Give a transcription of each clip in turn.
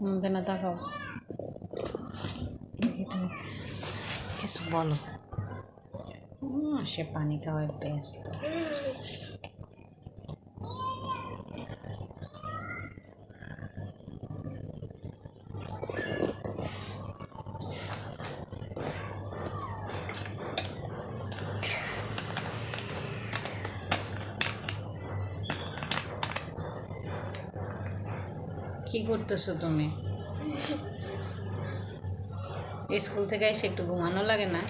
না তাকাও, দেখি তুমি কিছু বলো। সে পানি খাওয়ায় ব্যস্ত। কি করতেছো তুমি? স্কুল থেকে এসে একটু ঘুমানো লাগে না?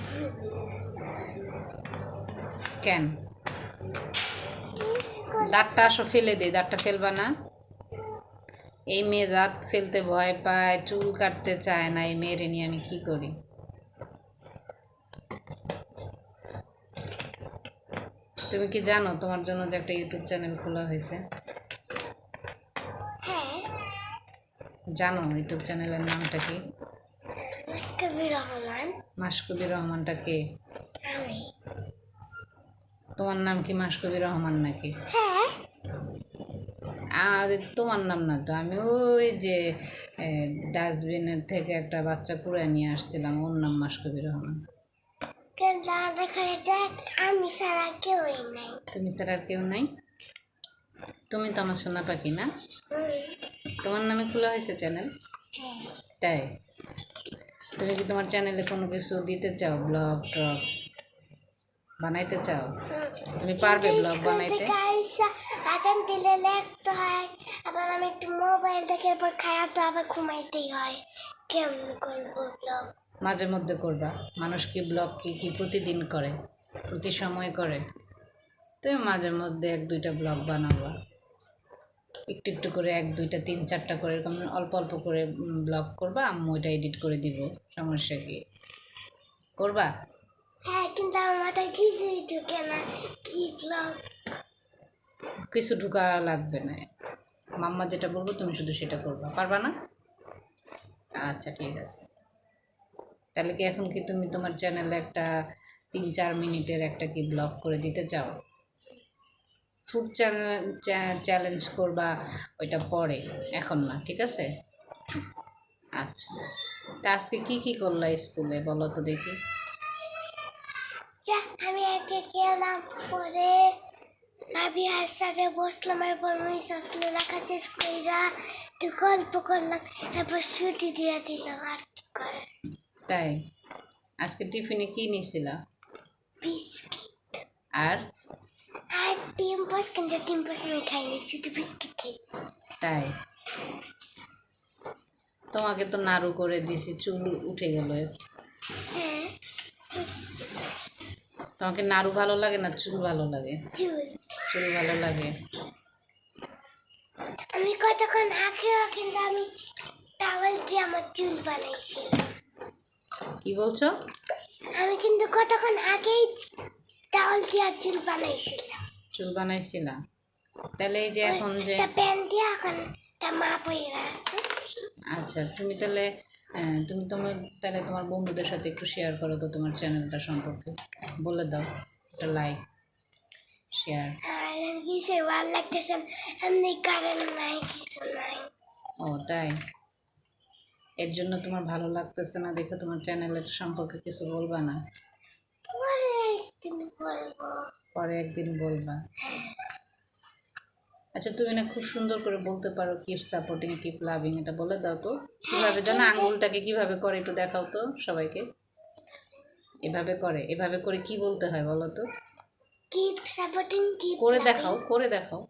কেন? দাঁতটা আসো ফেলে দে, দাঁতটা ফেলবা না। এই মেয়ে দাঁত ফেলতে ভয় পায়, চুল কাটতে চায় না, এই মেয়েরে নিয়ে আমি কি করি? তুমি কি জানো তোমার জন্য যে একটা ইউটিউব চ্যানেল খোলা হয়েছে? জানো ইউটিউব চ্যানেলের নামটা কি? মাশকুবি রহমানটা কে? তোমার নাম কি মাশকুবি রহমান নাকি? আর তোমার নাম না তো, আমি ওই যে ডাস্টবিনের থেকে একটা বাচ্চা কুড়ে নিয়ে আসছিলাম, ওর নাম মাশকুবি রহমান। আমি ছাড়া কেউই নাই। তুমি ছাড়া আর কেউ নাই? তুমি তো আমার সোনা পাখি না? তোমার নামে খোলা হয়েছে চ্যানেল? তাই? তুমি কি তোমার চ্যানেলে কোনো কিছু দিতে চাও, ব্লগ টগ বানাইতে চাও? তুমি পারবে ব্লগ বানাইতে? আজান দিলে লিখতে হয়, আবার আমি একটু মোবাইল দেখে পর খাওয়া তো আবার ঘুমাইতেই হয়। কেমন করবো ব্লগ? মাঝে মধ্যে করবা। মানুষ কি ব্লগ কি প্রতিদিন করে, প্রতি সময় করে? তুমি মাঝে মধ্যে 1-2টা ব্লগ বানাবা, একটু একটু করে 1-2টা 3-4টা করে এরকম অল্প অল্প করে ব্লগ করবা, আম্মু ওইটা এডিট করে দিব, সমস্যা কি? করবা? হ্যাঁ, কিন্তু আমার মাথায় কিছুই ঢুকে না। কি ব্লগ? কিছু ঢুকা লাগবে না, মাম্মা যেটা বলবো তুমি শুধু সেটা করবা, পারবা না? আচ্ছা ঠিক আছে। তাহলে কি এখন কি তুমি তোমার চ্যানেলে একটা 3-4 মিনিটের একটা কি ব্লগ করে দিতে চাও? ফুড চ্যালেঞ্জ করবা, ওইটা পরে, এখন না, ঠিক আছে? আচ্ছা, তা আজকে কি করলা স্কুলে বলো তো দেখি। আমি একে গেলাম, পরে নাবিহার সাথে বসলাম, এরপর আসলে লেখা শেষ কইরা একটু গল্প করলাম, এরপর ছুটি দিয়ে দিল। আর কি করে? তাই? আজকে টিফিনে কি নিয়েছিলা? বিস্কিট আর আর ডিম পোস, কিন্তু ডিম পোস আমি খাইনি, শুধু বিস্কিট খাই। তাই? তোমাকে তো নাড়ু করে দিছি, চুল উঠে গেল। হ্যাঁ, তোমাকে নাড়ু ভালো লাগে না চুল ভালো লাগে? চুল ভালো লাগে। আমি কতক্ষণ আগেও কিন্তু আমি টাওয়াল দিয়ে আমার চুল বানাইছিলাম। কি বলছো? আমি কিন্তু কতক্ষণ আগেই টাওয়াল দিয়ে চুল বানাইছিলাম। চুল বানাইছিলাম? তাহলে এই যে এখন যে প্যান দিয়ে এখন মা পইরা আছে। আচ্ছা, তুমি তাহলে তাহলে তোমার বন্ধুদের সাথে একটু শেয়ার করো তো তোমার চ্যানেলটা সম্পর্কে, বলে দাও, একটা লাইক শেয়ার। আর কিসে ভালো লাগতেছে, এমনি কারেন্ট নাই, কিছু নাই। ও তাই? এর জন্য তোমার ভালো লাগতেছে না দেখে তোমার চ্যানেলের সম্পর্কে কিছু বলবা না? পরে একদিন বলবো। পরে একদিন বলবা। আচ্ছা, তুমি না খুব সুন্দর করে বলতে পারো, কিপ সাপোর্টিং কিপ লাভিং, এটা বলে দাও তো কীভাবে জানো? আঙুলটাকে কিভাবে করে একটু দেখাও তো সবাইকে। এভাবে করে, এভাবে করে কি বলতে হয় বলো তো? কিপ সাপোর্টিং কিপ করে দেখাও, করে দেখাও।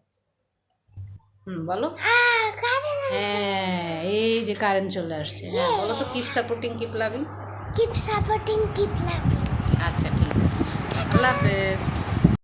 বলো। হ্যাঁ, এই যে কারেন্ট চলে আসছে। হ্যাঁ বলো তো, keep supporting keep loving. Keep supporting keep loving. আচ্ছা ঠিক আছে, আল্লাহ হাফেজ।